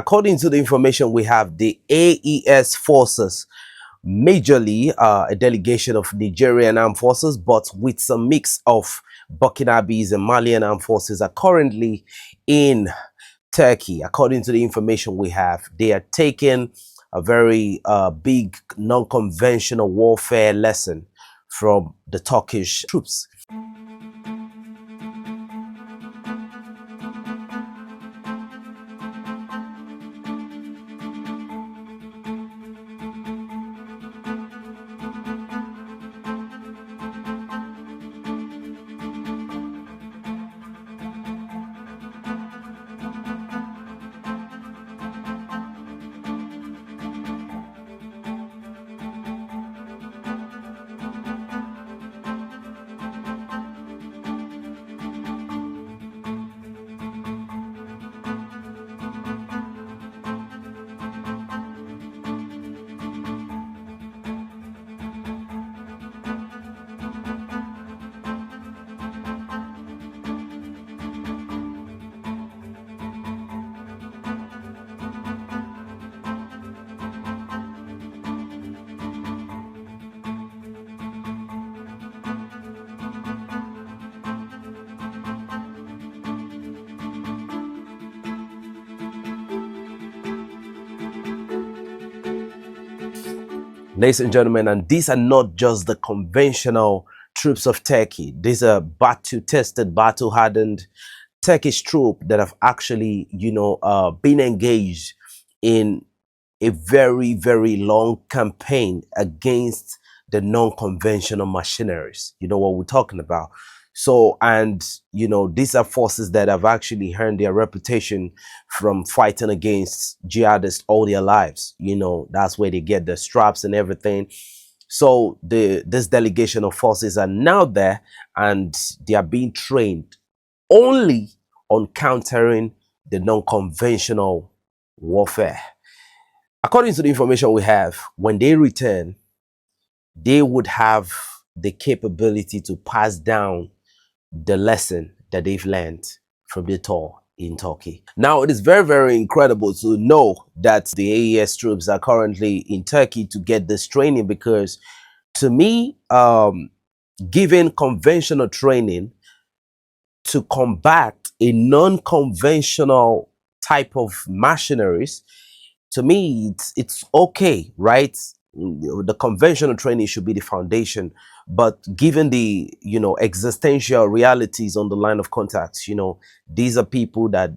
According to the information we have, the AES forces, majorly a delegation of Nigerian armed forces, but with some mix of Burkinabes and Malian armed forces, are currently in Turkey. According to the information we have, they are taking a very big non-conventional warfare lesson from the Turkish troops. Ladies and gentlemen, and these are not just the conventional troops of Turkey. These are battle-tested, battle-hardened Turkish troops that have actually, been engaged in a very, very long campaign against the non-conventional machineries. You know what we're talking about. So, and, these are forces that have actually earned their reputation from fighting against jihadists all their lives. That's where they get the straps and everything. So this delegation of forces are now there, and they are being trained only on countering the non-conventional warfare. According to the information we have, when they return, they would have the capability to pass down the lesson that they've learned from the tour in Turkey. Now, it is very, very incredible to know that the AES troops are currently in Turkey to get this training, because to me, giving conventional training to combat a non-conventional type of machineries, to me, it's okay, right? The conventional training should be the foundation, but given the existential realities on the line of contact, these are people that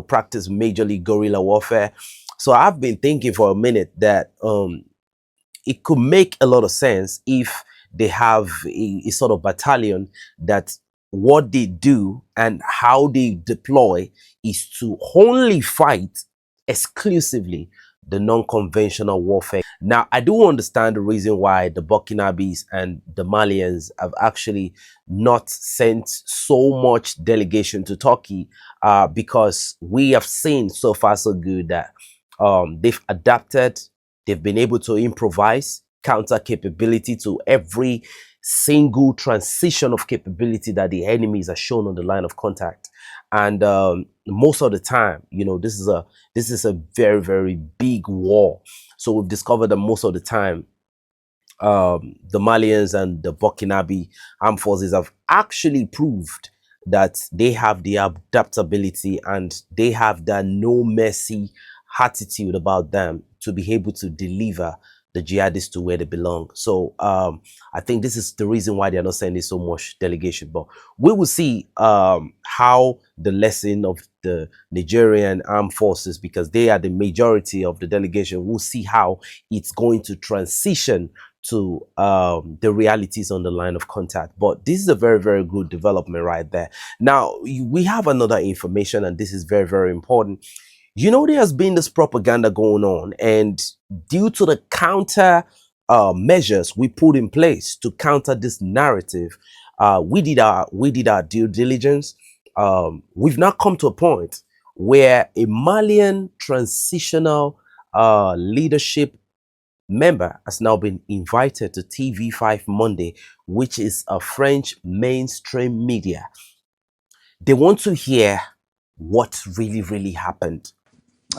practice majorly guerrilla warfare. So I've been thinking for a minute that it could make a lot of sense if they have a sort of battalion that what they do and how they deploy is to only fight exclusively the non-conventional warfare. Now, I do understand the reason why the Burkinabes and the Malians have actually not sent so much delegation to Turkey, because we have seen so far so good that they've adapted, they've been able to improvise, counter capability to every single transition of capability that the enemies are shown on the line of contact. And most of the time, this is a very, very big war. So we've discovered that most of the time, the Malians and the Burkinabe armed forces have actually proved that they have the adaptability and they have that no mercy attitude about them to be able to deliver the jihadists to where they belong. So I think this is the reason why they're not sending so much delegation. But we will see how the lesson of the Nigerian armed forces, because they are the majority of the delegation, we'll see how it's going to transition to the realities on the line of contact. But this is a very, very good development right there. Now, we have another information, and this is very, very important. There has been this propaganda going on, and due to the counter measures we put in place to counter this narrative, we did our due diligence. We've now come to a point where a Malian transitional leadership member has now been invited to TV5 Monday, which is a French mainstream media. They want to hear what really, really happened.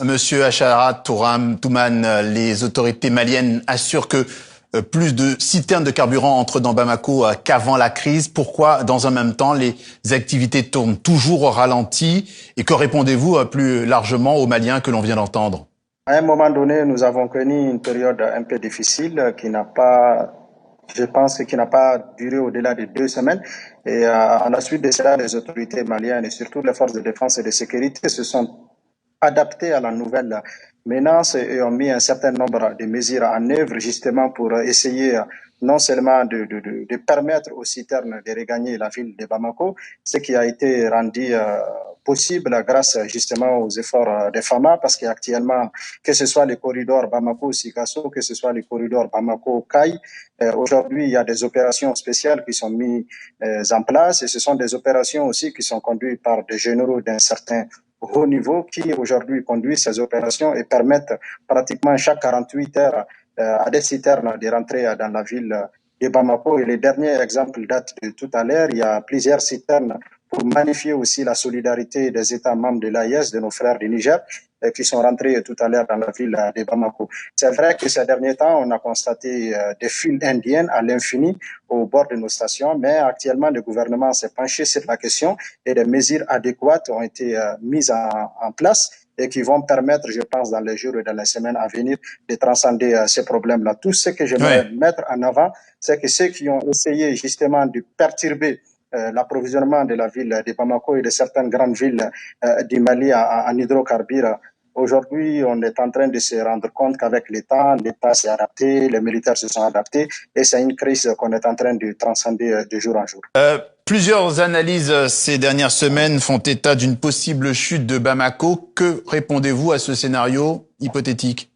Monsieur Achara Toumane, les autorités maliennes assurent que plus de citernes de carburant entrent dans Bamako qu'avant la crise. Pourquoi, dans un même temps, les activités tournent toujours au ralenti? Et que répondez-vous plus largement aux Maliens que l'on vient d'entendre? À un moment donné, nous avons connu une période un peu difficile qui n'a pas, je pense, qui n'a pas duré au-delà de 2 semaines. Et à la suite de cela, les autorités maliennes et surtout les forces de défense et de sécurité se sont adaptés à la nouvelle menace et ont mis un certain nombre de mesures en œuvre justement pour essayer non seulement de permettre aux citernes de regagner la ville de Bamako, ce qui a été rendu possible grâce justement aux efforts des FAMA, parce qu'actuellement, que ce soit le corridor Bamako-Sikasso, que ce soit le corridor Bamako-Kai, aujourd'hui, il y a des opérations spéciales qui sont mises en place et ce sont des opérations aussi qui sont conduites par des généraux d'un certain haut niveau qui aujourd'hui conduisent ces opérations et permettent pratiquement chaque 48 heures à des citernes de rentrer dans la ville de Bamako. Et le dernier exemple date de tout à l'heure. Il y a plusieurs citernes pour magnifier aussi la solidarité des États membres de l'AES, de nos frères du Niger, qui sont rentrés tout à l'heure dans la ville de Bamako. C'est vrai que ces derniers temps, on a constaté des files indiennes à l'infini au bord de nos stations, mais actuellement, le gouvernement s'est penché sur la question et des mesures adéquates ont été mises en place et qui vont permettre, je pense, dans les jours et dans les semaines à venir, de transcender ces problèmes-là. Tout ce que j'aimerais mettre en avant, c'est que ceux qui ont essayé justement de perturber l'approvisionnement de la ville de Bamako et de certaines grandes villes du Mali en hydrocarbures, aujourd'hui, on est en train de se rendre compte qu'avec l'État s'est adapté, les militaires se sont adaptés et c'est une crise qu'on est en train de transcender de jour en jour. Plusieurs analyses ces dernières semaines font état d'une possible chute de Bamako. Que répondez-vous à ce scénario hypothétique?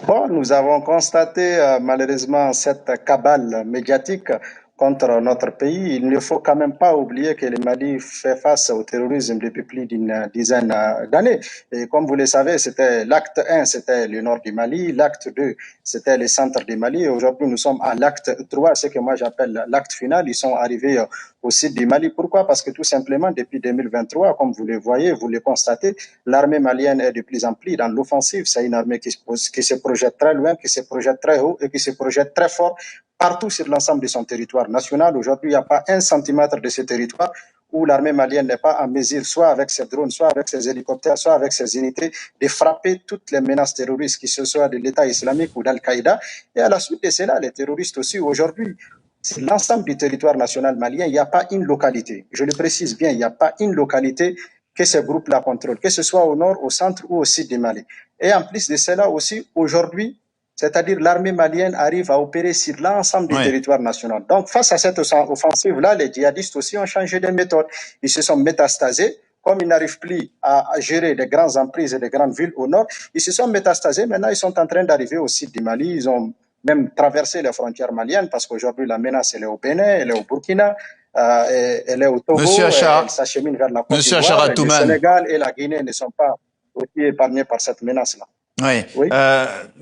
Bon, nous avons constaté malheureusement cette cabale médiatique contre notre pays. Il ne faut quand même pas oublier que le Mali fait face au terrorisme depuis plus d'une dizaine d'années. Et comme vous le savez, c'était l'acte 1, c'était le nord du Mali, l'acte 2, c'était le centre du Mali. Et aujourd'hui, nous sommes à l'acte 3, ce que moi j'appelle l'acte final. Ils sont arrivés au sud du Mali. Pourquoi? Parce que tout simplement, depuis 2023, comme vous le voyez, vous le constatez, l'armée malienne est de plus en plus dans l'offensive. C'est une armée qui se projette très loin, qui se projette très haut et qui se projette très fort partout sur l'ensemble de son territoire national. Aujourd'hui, il n'y a pas un centimètre de ce territoire où l'armée malienne n'est pas en mesure, soit avec ses drones, soit avec ses hélicoptères, soit avec ses unités, de frapper toutes les menaces terroristes, que ce soit de l'État islamique ou d'Al-Qaïda. Et à la suite de cela, les terroristes aussi, aujourd'hui, sur l'ensemble du territoire national malien, il n'y a pas une localité. Je le précise bien, il n'y a pas une localité que ces groupes-là contrôlent, que ce soit au nord, au centre ou au sud du Mali. Et en plus de cela aussi, aujourd'hui, c'est-à-dire l'armée malienne arrive à opérer sur l'ensemble du territoire national. Donc, face à cette offensive-là, les djihadistes aussi ont changé de méthode. Ils se sont métastasés. Comme ils n'arrivent plus à gérer des grandes emprises et des grandes villes au nord, ils se sont métastasés. Maintenant, ils sont en train d'arriver au sud du Mali. Ils ont même traversé les frontières maliennes parce qu'aujourd'hui, la menace, elle est au Bénin, elle est au Burkina, elle est au Togo, elle s'achemine vers la Côte d'Ivoire. Le Sénégal et la Guinée ne sont pas aussi épargnés par cette menace-là. Oui.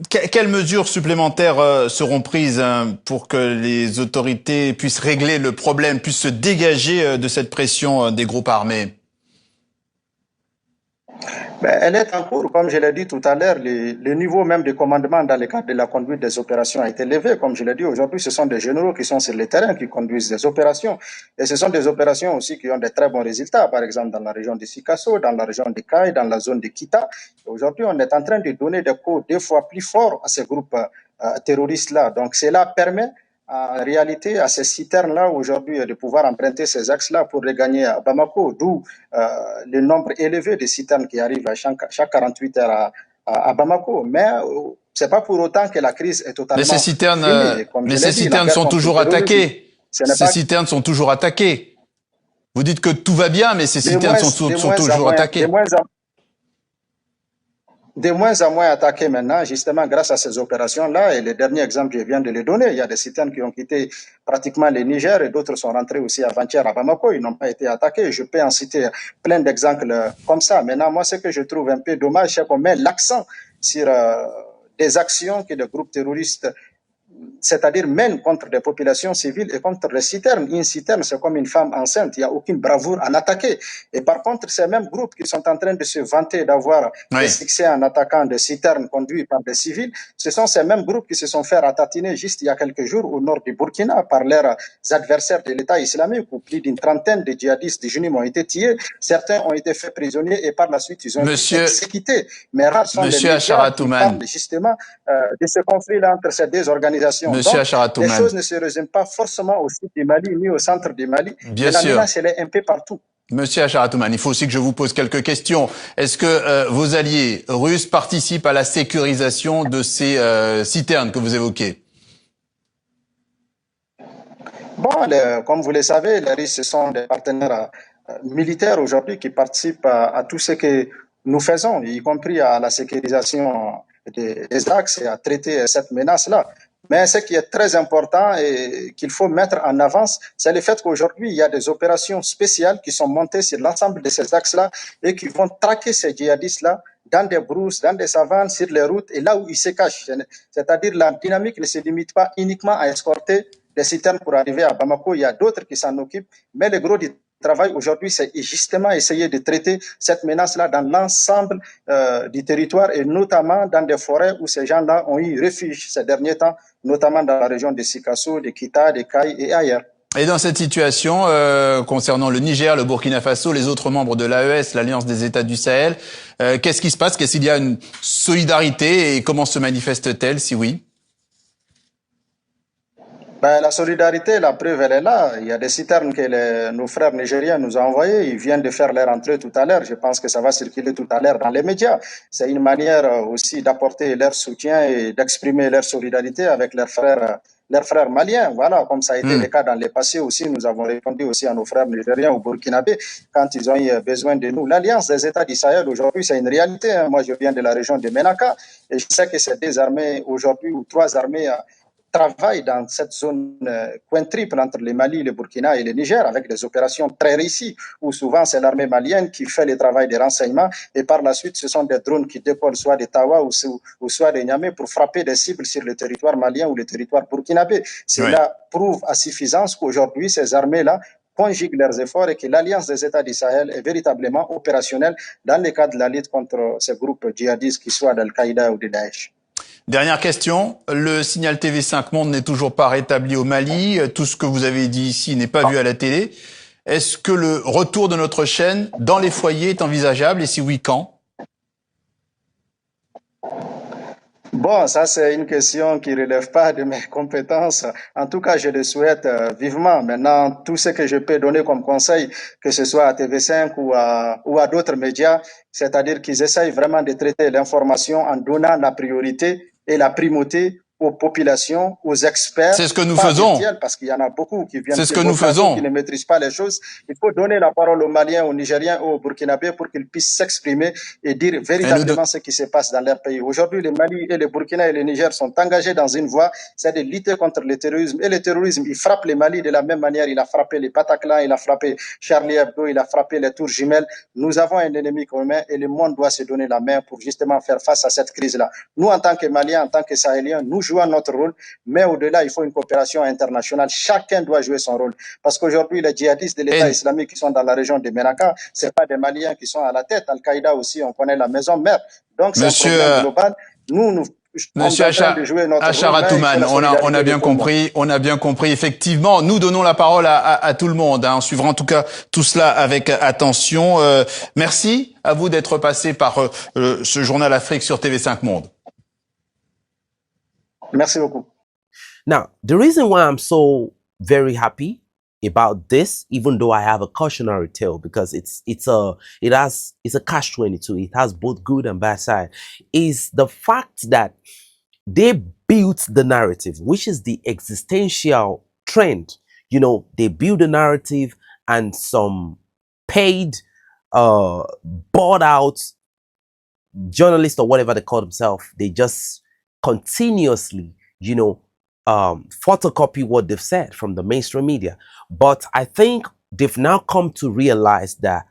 Quelles mesures supplémentaires seront prises pour que les autorités puissent régler le problème, puissent se dégager de cette pression des groupes armés? Elle est en cours, comme je l'ai dit tout à l'heure, le niveau même de commandement dans le cadre de la conduite des opérations a été élevé. Comme je l'ai dit, aujourd'hui, ce sont des généraux qui sont sur le terrain, qui conduisent des opérations. Et ce sont des opérations aussi qui ont de très bons résultats, par exemple dans la région de Sikasso, dans la région de Kai, dans la zone de Kita. Aujourd'hui, on est en train de donner des coups 2 fois plus forts à ces groupes terroristes-là. Donc, cela permet en réalité à ces citernes-là aujourd'hui de pouvoir emprunter ces axes-là pour regagner à Bamako, d'où le nombre élevé de citernes qui arrivent à chaque 48 heures à Bamako. Mais ce n'est pas pour autant que la crise est totalement finie. Mais ces citernes sont toujours attaquées. Ces citernes sont toujours attaquées. Vous dites que tout va bien, mais ces citernes sont toujours attaquées. De moins en moins attaqués maintenant, justement grâce à ces opérations-là. Et le dernier exemple, je viens de le donner. Il y a des citernes qui ont quitté pratiquement le Niger et d'autres sont rentrés aussi avant-hier à Bamako. Ils n'ont pas été attaqués. Je peux en citer plein d'exemples comme ça. Maintenant, moi, ce que je trouve un peu dommage, c'est qu'on met l'accent sur des actions que des groupes terroristes c'est-à-dire mènent contre des populations civiles et contre les citernes. Une citerne, c'est comme une femme enceinte, il n'y a aucune bravoure à l'attaquer. Et par contre, ces mêmes groupes qui sont en train de se vanter d'avoir des succès en attaquant des citernes conduites par des civils, ce sont ces mêmes groupes qui se sont fait ratatiner juste il y a quelques jours au nord du Burkina par leurs adversaires de l'État islamique, où plus d'une trentaine de djihadistes de Junim ont été tués. Certains ont été faits prisonniers et par la suite, ils ont été exécutés. Mais rares sont les médias qui parlent justement de ce conflit-là entre ces deux organisations. Donc, les choses ne se résument pas forcément au sud du Mali ni au centre du Mali, mais la menace, elle est un peu partout. Monsieur Acharatouman, il faut aussi que je vous pose quelques questions. Est-ce que vos alliés russes participent à la sécurisation de ces citernes que vous évoquez? Bon, comme vous le savez, les Russes sont des partenaires militaires aujourd'hui qui participent à tout ce que nous faisons, y compris à la sécurisation des axes et à traiter cette menace-là. Mais ce qui est très important et qu'il faut mettre en avance, c'est le fait qu'aujourd'hui, il y a des opérations spéciales qui sont montées sur l'ensemble de ces axes-là et qui vont traquer ces djihadistes-là dans des brousses, dans des savanes, sur les routes et là où ils se cachent. C'est-à-dire la dynamique ne se limite pas uniquement à escorter des citernes pour arriver à Bamako. Il y a d'autres qui s'en occupent, mais le gros du travail aujourd'hui, c'est justement essayer de traiter cette menace-là dans l'ensemble du territoire et notamment dans des forêts où ces gens-là ont eu refuge ces derniers temps, notamment dans la région de Sikasso, de Kita, de Kaï et ailleurs. Et dans cette situation, concernant le Niger, le Burkina Faso, les autres membres de l'AES, l'Alliance des États du Sahel, qu'est-ce qui se passe? Qu'est-ce qu'il y a une solidarité et comment se manifeste-t-elle, si oui? Ben, la solidarité, la preuve, elle est là. Il y a des citernes que nos frères nigériens nous ont envoyées. Ils viennent de faire leur entrée tout à l'heure. Je pense que ça va circuler tout à l'heure dans les médias. C'est une manière aussi d'apporter leur soutien et d'exprimer leur solidarité avec leurs frères maliens. Voilà, comme ça a été le cas dans le passé aussi. Nous avons répondu aussi à nos frères nigériens au Burkinabé quand ils ont eu besoin de nous. L'Alliance des États du Sahel, aujourd'hui, c'est une réalité. Moi, je viens de la région de Menaka et je sais que ces deux armées aujourd'hui, ou trois armées, travaillent dans cette zone quintriple entre le Mali, le Burkina et le Niger avec des opérations très réussies où souvent c'est l'armée malienne qui fait le travail de renseignement et par la suite ce sont des drones qui décollent soit de Tawa ou soit de Niamey pour frapper des cibles sur le territoire malien ou le territoire burkinabé. Cela prouve à suffisance qu'aujourd'hui ces armées-là conjuguent leurs efforts et que l'Alliance des États du Sahel est véritablement opérationnelle dans le cadre de la lutte contre ces groupes djihadistes qui soient d'Al-Qaïda ou de Daesh. Dernière question, le signal TV5 Monde n'est toujours pas rétabli au Mali, tout ce que vous avez dit ici n'est pas vu à la télé. Est-ce que le retour de notre chaîne dans les foyers est envisageable et si oui, quand? Bon, ça c'est une question qui ne relève pas de mes compétences. En tout cas, je le souhaite vivement. Maintenant, tout ce que je peux donner comme conseil, que ce soit à TV5 ou à d'autres médias, c'est-à-dire qu'ils essayent vraiment de traiter l'information en donnant la priorité et la primauté aux populations, aux experts. C'est ce que nous faisons. Parce qu'il y en a beaucoup qui viennent C'est ce que nous faisons. Qui ne maîtrisent pas les choses. Il faut donner la parole aux Maliens, aux Nigériens, aux Burkinabés pour qu'ils puissent s'exprimer et dire véritablement ce qui se passe dans leur pays. Aujourd'hui, le Mali et le Burkina et le Niger sont engagés dans une voie, c'est de lutter contre le terrorisme. Et le terrorisme, il frappe le Mali de la même manière. Il a frappé les Bataclan, il a frappé Charlie Hebdo, il a frappé les tours jumelles. Nous avons un ennemi commun et le monde doit se donner la main pour justement faire face à cette crise-là. Nous, en tant que Maliens, en tant que Sahéliens, nous jouons notre rôle, mais au-delà, il faut une coopération internationale. Chacun doit jouer son rôle. Parce qu'aujourd'hui, les djihadistes de l'État islamique qui sont dans la région de Menaka, ce pas des Maliens qui sont à la tête. Al-Qaïda aussi, on connaît la maison mère. Donc, c'est un problème global. Monsieur Acharatouman, on a bien compris. Effectivement, nous donnons la parole à tout le monde. On suivra en tout cas tout cela avec attention. Merci à vous d'être passé par ce journal Afrique sur TV5 Monde. Merci beaucoup. Now, the reason why I'm so very happy about this, even though I have a cautionary tale, because it's a catch-22. It has both good and bad side, is the fact that they built the narrative, which is the existential trend. You know, they build a narrative and some paid, bought out journalists or whatever they call themselves, they just continuously, you know, photocopy what they've said from the mainstream media. But I think they've now come to realize that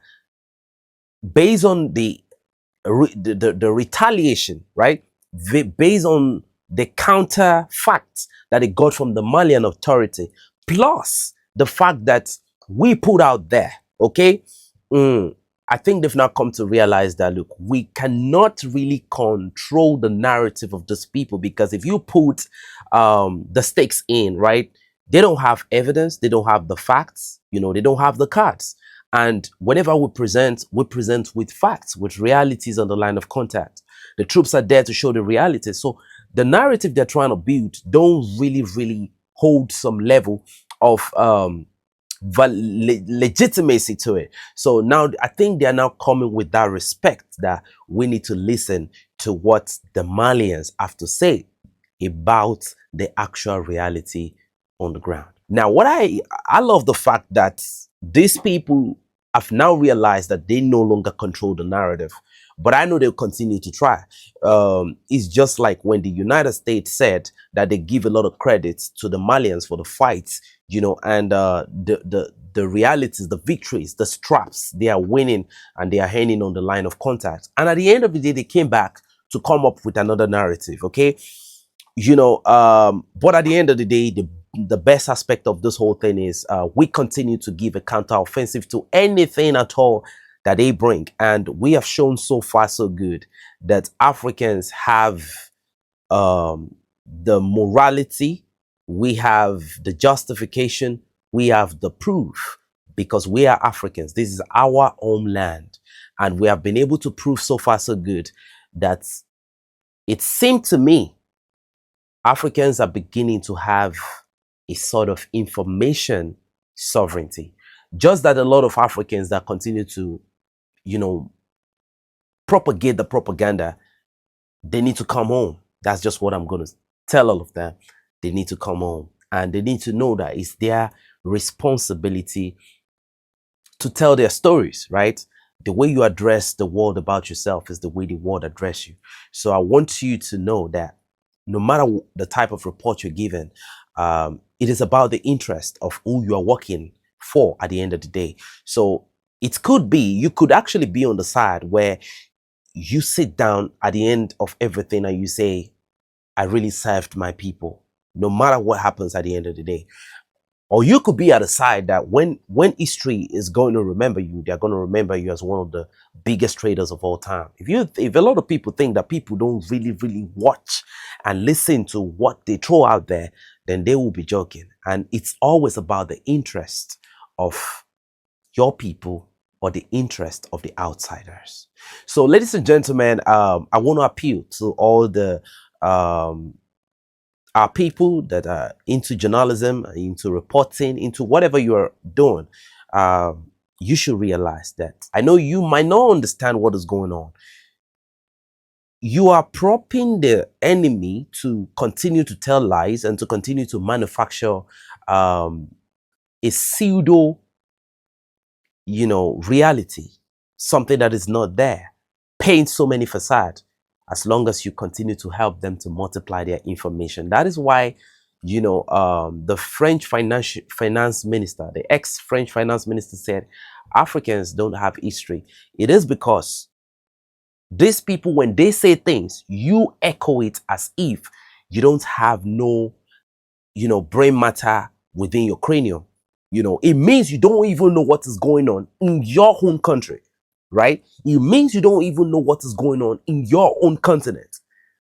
based on the retaliation, right? Based on the counter facts that they got from the Malian authority, plus the fact that we put out there, okay? I think they've now come to realize that, look, we cannot really control the narrative of these people, because if you put the stakes in, right, they don't have evidence, they don't have the facts, you know, they don't have the cards. And whenever we present with facts, with realities on the line of contact. The troops are there to show the reality. So the narrative they're trying to build don't really hold some level of legitimacy to it. So now I think they are now coming with that respect that we need to listen to what the Malians have to say about the actual reality on the ground. Now, what I love the fact that these people have now realized that they no longer control the narrative, but I know they'll continue to try. It's just like when the United States said that they give a lot of credit to the Malians for the fights, you know, and the realities, the victories, the straps they are winning, and they are hanging on the line of contact. And at the end of the day, they came back to come up with another narrative. Okay, you know, but at the end of the day, the best aspect of this whole thing is we continue to give a counter-offensive to anything at all that they bring. And we have shown so far so good that Africans have the morality, we have the justification, we have the proof, because we are Africans. This is our homeland. And we have been able to prove so far so good that it seemed to me Africans are beginning to have a sort of information sovereignty. Just that a lot of Africans that continue to, you know, propagate the propaganda, they need to come home. That's just what I'm going to tell all of them. They need to come home, and they need to know that it's their responsibility to tell their stories, right? The way you address the world about yourself is the way the world address you. So I want you to know that no matter the type of report you're given, it is about the interest of who you are working for at the end of the day. So it could be, you could actually be on the side where you sit down at the end of everything and you say, I really served my people, no matter what happens at the end of the day. Or you could be at a side that when history is going to remember you, they're going to remember you as one of the biggest traders of all time. If a lot of people think that people don't really watch and listen to what they throw out there, then they will be joking. And it's always about the interest of your people or the interest of the outsiders. So, ladies and gentlemen, I want to appeal to all the our people that are into journalism, into reporting, into whatever you are doing. You should realize that. I know you might not understand what is going on. You are propping the enemy to continue to tell lies and to continue to manufacture a pseudo, you know, reality, something that is not there. Paint so many facades, as long as you continue to help them to multiply their information. That is why, you know, the French finance minister, the ex-French finance minister said, Africans don't have history. It is because these people, when they say things, you echo it as if you don't have no, you know, brain matter within your cranium. You know, it means you don't even know what is going on in your own country, right? It means you don't even know what is going on in your own continent.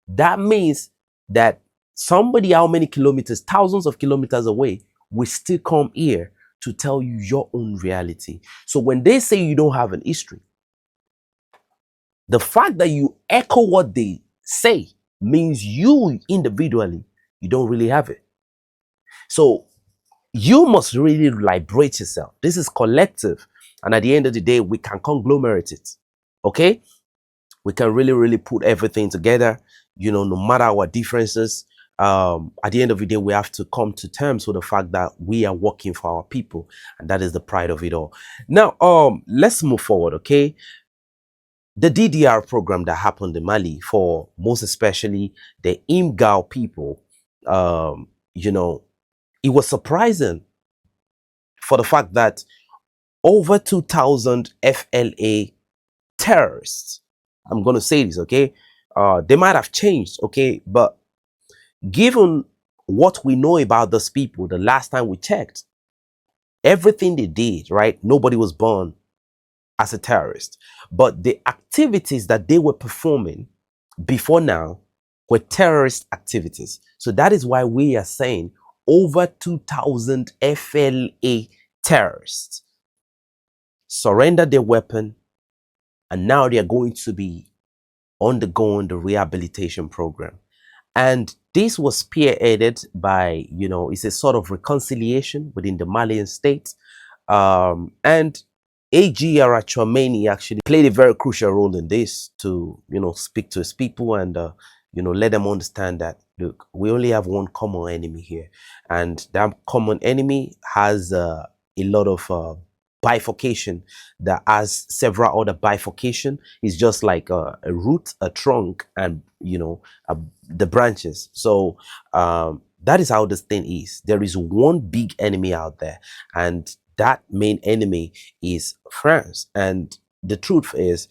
That means that somebody how many kilometers, thousands of kilometers away, will still come here to tell you your own reality. So when they say you don't have an history, the fact that you echo what they say means you individually, you don't really have it. So you must really liberate yourself. This is collective. And at the end of the day, we can conglomerate it. Okay? We can really put everything together, you know, no matter our differences. At the end of the day, we have to come to terms with the fact that we are working for our people. And that is the pride of it all. Now, let's move forward, okay? The DDR program that happened in Mali, for most especially the Imgao people, you know, it was surprising for the fact that over 2,000 FLA terrorists, I'm going to say this, okay? They might have changed, okay? But given what we know about those people, the last time we checked, everything they did, right? Nobody was born as a terrorist. But the activities that they were performing before now were terrorist activities. So that is why we are saying over 2,000 FLA terrorists surrendered their weapon, and now they are going to be undergoing the rehabilitation program. And this was spearheaded by, it's a sort of reconciliation within the Malian state. And AG Arachomeni actually played a very crucial role in this to, speak to his people and, let them understand that, look, we only have one common enemy here. And that common enemy has a lot of bifurcation that has several other bifurcation. It's just like a root, a trunk, and, the branches. So that is how this thing is. There is one big enemy out there, and that main enemy is France. And the truth is,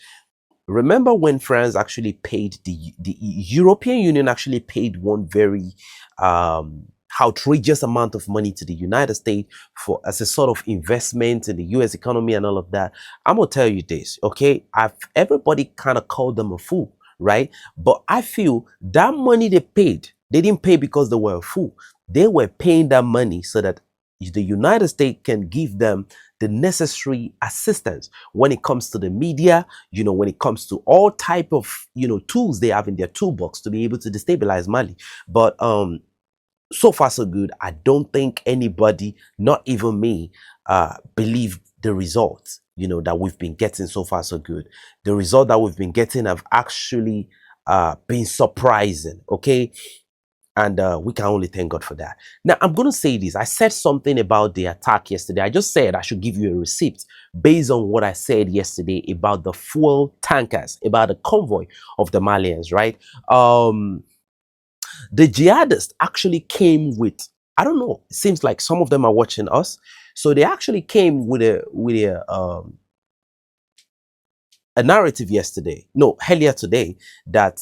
remember when France actually paid the European Union actually paid one very outrageous amount of money to the United States for as a sort of investment in the US economy and all of that. I'm gonna tell you this, okay? Everybody kind of called them a fool, right? But I feel that money they paid, they didn't pay because they were a fool. They were paying that money so that the United States can give them the necessary assistance when it comes to the media, when it comes to all type of, tools they have in their toolbox to be able to destabilize Mali. But so far so good. I don't think anybody, not even me, believe the results, that we've been getting so far so good. The result that we've been getting have actually been surprising, okay? And we can only thank God for that. Now, I'm going to say this. I said something about the attack yesterday. I just said I should give you a receipt based on what I said yesterday about the fuel tankers, about the convoy of the Malians, right? The jihadists actually came with, I don't know, it seems like some of them are watching us. So they actually came with a narrative yesterday, no, earlier today, that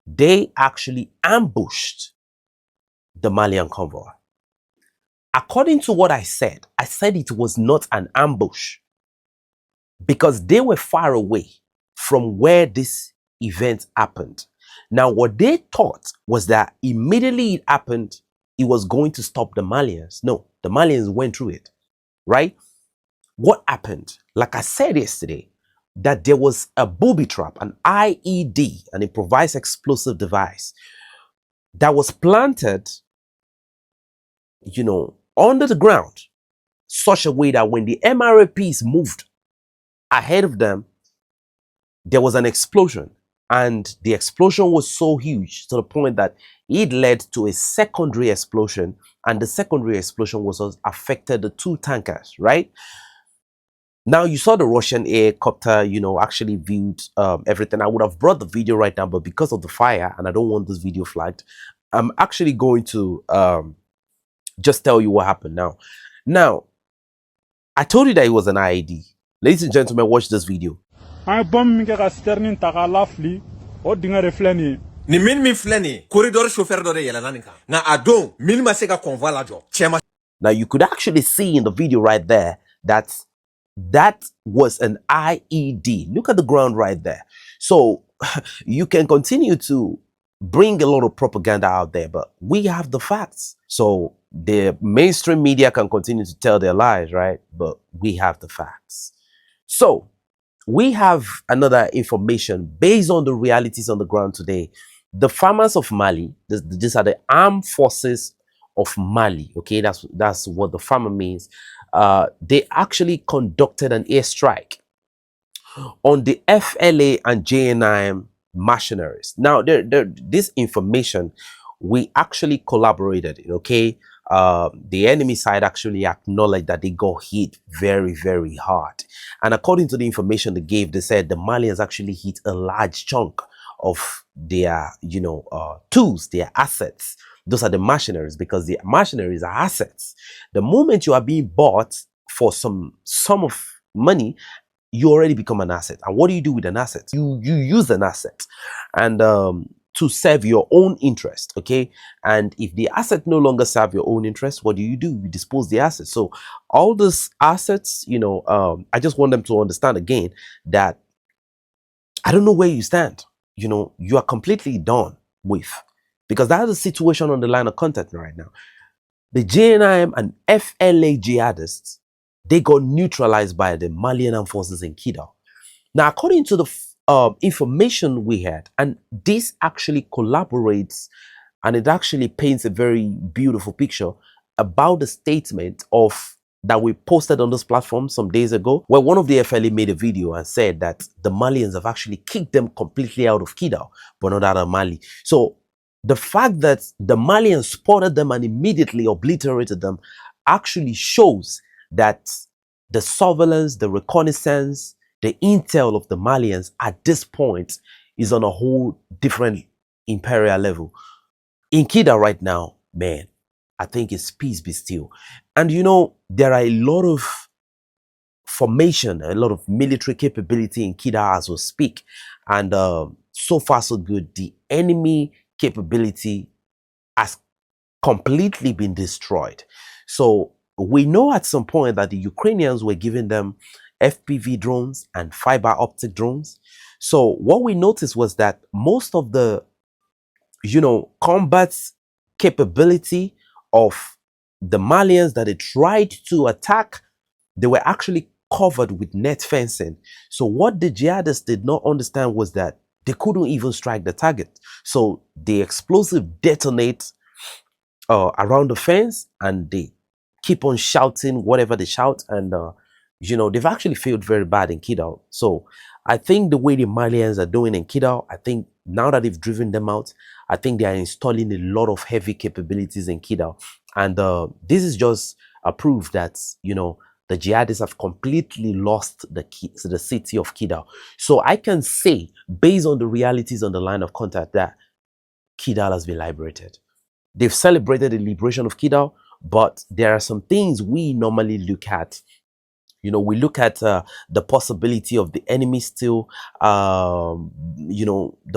they actually ambushed the Malian convoy. According to what I said it was not an ambush because they were far away from where this event happened. Now, what they thought was that immediately it happened, it was going to stop the Malians. No, the Malians went through it, right? What happened? Like I said yesterday, that there was a booby trap, an IED, an improvised explosive device that was planted, under the ground, such a way that when the MRAPs moved ahead of them, there was an explosion. And the explosion was so huge to the point that it led to a secondary explosion. And the secondary explosion was affected the two tankers, right? Now, you saw the Russian helicopter, actually viewed everything. I would have brought the video right now, but because of the fire, and I don't want this video flagged, I'm actually going to just tell you what happened now. Now, I told you that it was an IED. Ladies and gentlemen, watch this video. I bomb me ga sternin ta ga lafli o dinga refleni ni min fleni corridor chauffeur do yela nanika na adon min ma se ka convoi la jo chema. Now you could actually see in the video right there that was an IED. Look at the ground right there. So you can continue to bring a lot of propaganda out there, but we have the facts. So the mainstream media can continue to tell their lies, right? But we have the facts. So we have another information based on the realities on the ground today. The farmers of Mali, these are the armed forces of Mali, okay? That's what the farmer means. They actually conducted an airstrike on the FLA and JNIM mercenaries. Now, this information, we actually collaborated, okay? The enemy side actually acknowledged that they got hit very, very hard. And according to the information they gave, they said the Malians actually hit a large chunk of their, tools, their assets. Those are the mercenaries, because the mercenaries are assets. The moment you are being bought for some sum of money, you already become an asset. And what do you do with an asset? You use an asset. And to serve your own interest, okay? And if the asset no longer serve your own interest, what do? You dispose the asset. So all these assets, I just want them to understand again that I don't know where you stand. You are completely done with, because that's the situation on the line of contact right now. The JNIM and FLA jihadists, they got neutralized by the Malian armed forces in Kidal. Now, according to the information we had, and this actually collaborates and it actually paints a very beautiful picture about the statement that we posted on this platform some days ago, where one of the FLA made a video and said that the Malians have actually kicked them completely out of Kidal, but not out of Mali. So the fact that the Malians spotted them and immediately obliterated them actually shows that the surveillance, the reconnaissance, the intel of the Malians at this point is on a whole different imperial level. In Kidal right now, man, I think it's peace be still. And there are a lot of formation, a lot of military capability in Kidal as we speak. And so far so good. The enemy capability has completely been destroyed. So we know at some point that the Ukrainians were giving them FPV drones and fiber optic drones. So what we noticed was that most of the combat capability of the Malians that they tried to attack, they were actually covered with net fencing. So what the jihadists did not understand was that they couldn't even strike the target. So the explosive detonates around the fence, and they keep on shouting whatever they shout, and they've actually failed very bad in Kidal. So I think the way the Malians are doing in Kidal, I think now that they've driven them out, I think they are installing a lot of heavy capabilities in Kidal. And this is just a proof that, the jihadists have completely lost the city of Kidal. So I can say, based on the realities on the line of contact, that Kidal has been liberated. They've celebrated the liberation of Kidal, but there are some things we normally look at. We look at the possibility of the enemy still, the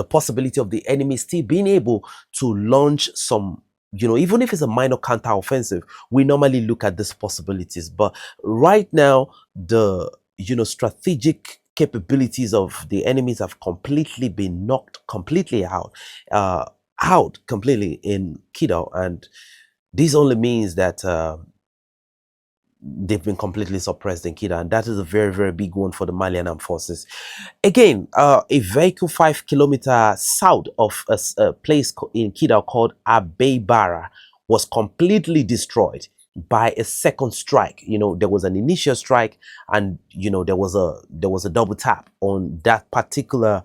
possibility of the enemy still being able to launch some, even if it's a minor counter-offensive, we normally look at these possibilities. But right now, the, strategic capabilities of the enemies have completely been knocked completely out completely in Kidal. And this only means that they've been completely suppressed in Kidal, and that is a very, very big one for the Malian armed forces. Again, a vehicle 5 kilometers south of a place in Kidal called Abeibara was completely destroyed by a second strike. There was an initial strike, and there was a double tap on that particular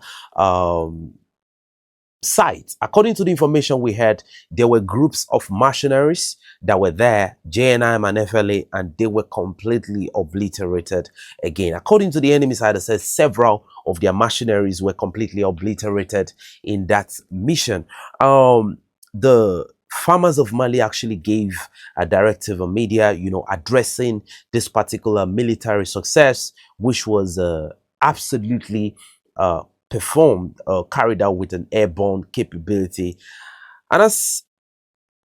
site. According to the information we had, there were groups of mercenaries that were there, JNIM and FLA, and they were completely obliterated again. According to the enemy side, it says several of their mercenaries were completely obliterated in that mission. The farmers of Mali actually gave a directive on media, addressing this particular military success, which was absolutely performed, carried out with an airborne capability. And as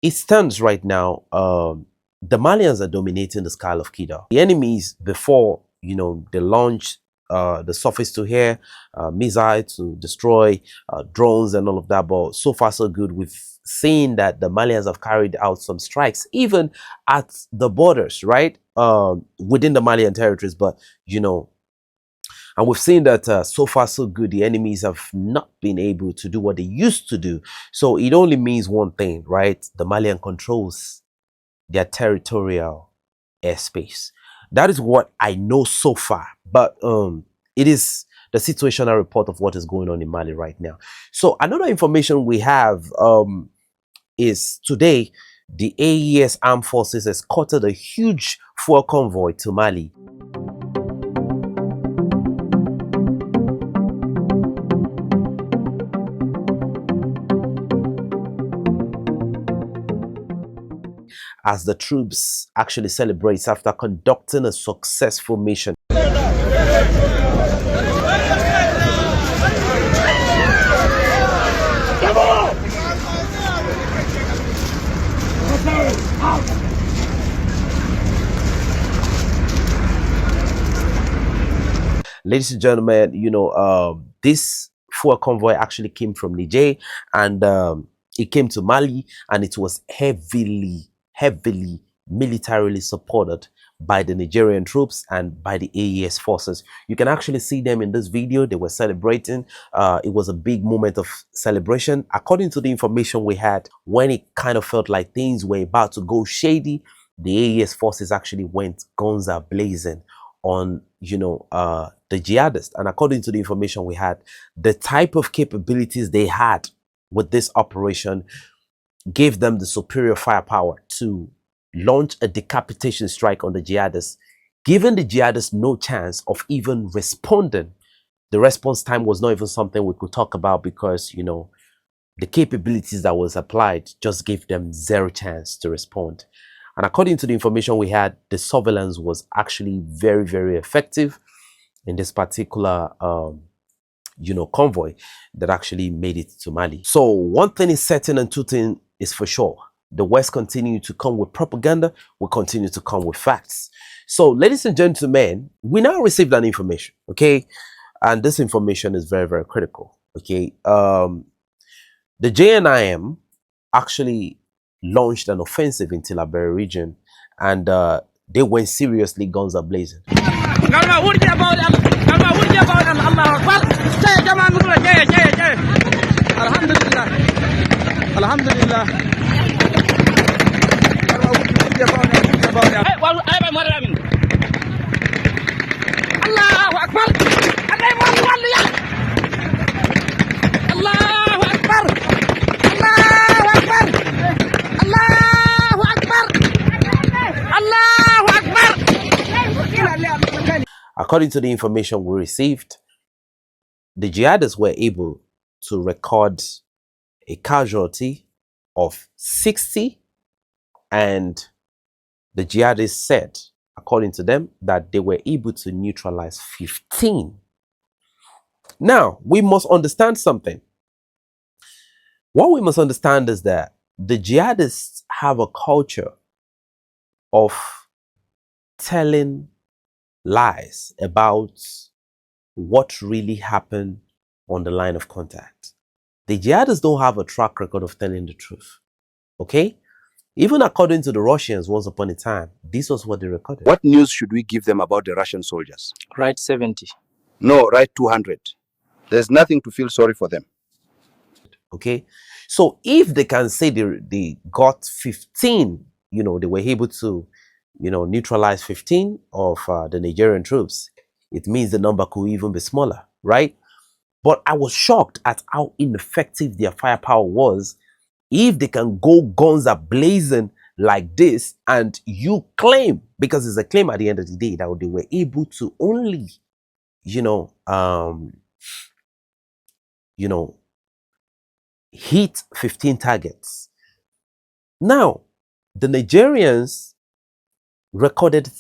it stands right now, the Malians are dominating the sky of Kidal. The enemies, before they launch the surface to air missile to destroy drones and all of that, but so far so good. We've seen that the Malians have carried out some strikes even at the borders, right, within the Malian territories. But and we've seen that so far so good, the enemies have not been able to do what they used to do. So it only means one thing, right? The Malian controls their territorial airspace. That is what I know so far. But it is the situational report of what is going on in Mali right now. So another information we have is today, the AES armed forces escorted a huge fuel convoy to Mali. As the troops actually celebrate after conducting a successful mission. ladies and gentlemen, this fuel convoy actually came from Niger, and it came to Mali, and it was heavily militarily supported by the Nigerian troops and by the AES forces. You can actually see them in this video. They were celebrating. It was a big moment of celebration. According to the information we had, when it kind of felt like things were about to go shady, the AES forces actually went guns are blazing on the jihadists. And according to the information we had, the type of capabilities they had with this operation gave them the superior firepower to launch a decapitation strike on the jihadists, giving the jihadists no chance of even responding. The response time was not even something we could talk about because, the capabilities that was applied just gave them zero chance to respond. And according to the information we had, the surveillance was actually very, very effective in this particular, convoy that actually made it to Mali. So one thing is certain and two things is for sure. The West continue to come with propaganda, will continue to come with facts. So ladies and gentlemen, we now received an information, okay? And this information is very, very critical, okay? The JNIM actually launched an offensive in Tillaberi region, and they went seriously guns are blazing. According to the information we received, the jihadists were able to record a casualty of 60, and the jihadists said, according to them, that they were able to neutralize 15. Now, we must understand something. What we must understand is that the jihadists have a culture of telling lies about what really happened on the line of contact. The jihadists don't have a track record of telling the truth, okay? Even according to the Russians, once upon a time, this was what they recorded. What news should we give them about the Russian soldiers? Write 70. No, write 200. There's nothing to feel sorry for them. Okay, so if they can say they got 15, they were able to, neutralize 15 of the Nigerian troops, it means the number could even be smaller, right? But I was shocked at how ineffective their firepower was. If they can go guns are blazing like this, and you claim, because it's a claim at the end of the day, that they were able to only, hit 15 targets. Now, the Nigerians recorded,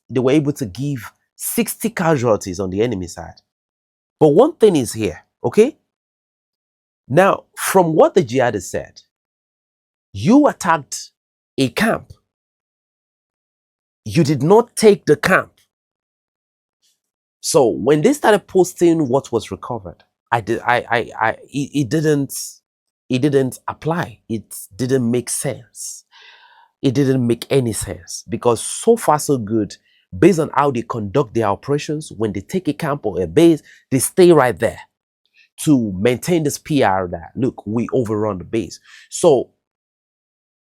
they were able to give 60 casualties on the enemy side. But one thing is here, okay? Now, from what the jihadists said, you attacked a camp. You did not take the camp. So when they started posting what was recovered, it didn't apply. It didn't make sense. It didn't make any sense, because so far so good, based on how they conduct their operations, when they take a camp or a base, they stay right there to maintain this PR that, look, we overrun the base. So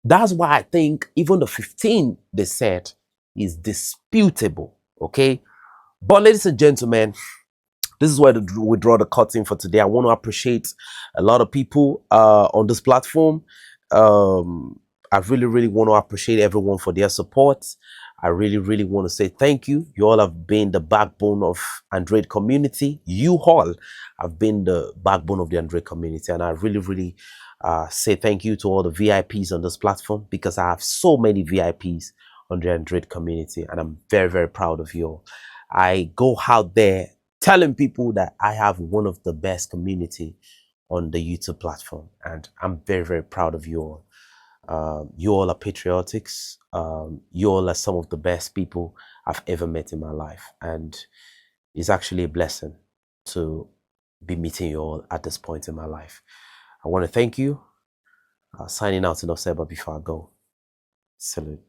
that's why I think even the 15 they said is disputable, okay? But ladies and gentlemen, this is where we draw the curtain for today. I want to appreciate a lot of people on this platform. I really want to appreciate everyone for their support. I really want to say thank you. You all have been the backbone of Android community. You all have been the backbone of the Android community. And I really say thank you to all the VIPs on this platform, because I have so many VIPs on the Android community, and I'm very proud of you all. I go out there telling people that I have one of the best community on the YouTube platform, and I'm very proud of you all. You all are patriotics. You all are some of the best people I've ever met in my life, and It's actually a blessing to be meeting you all at this point in my life. I want to thank you. Signing out to Noseba before I go. Salute.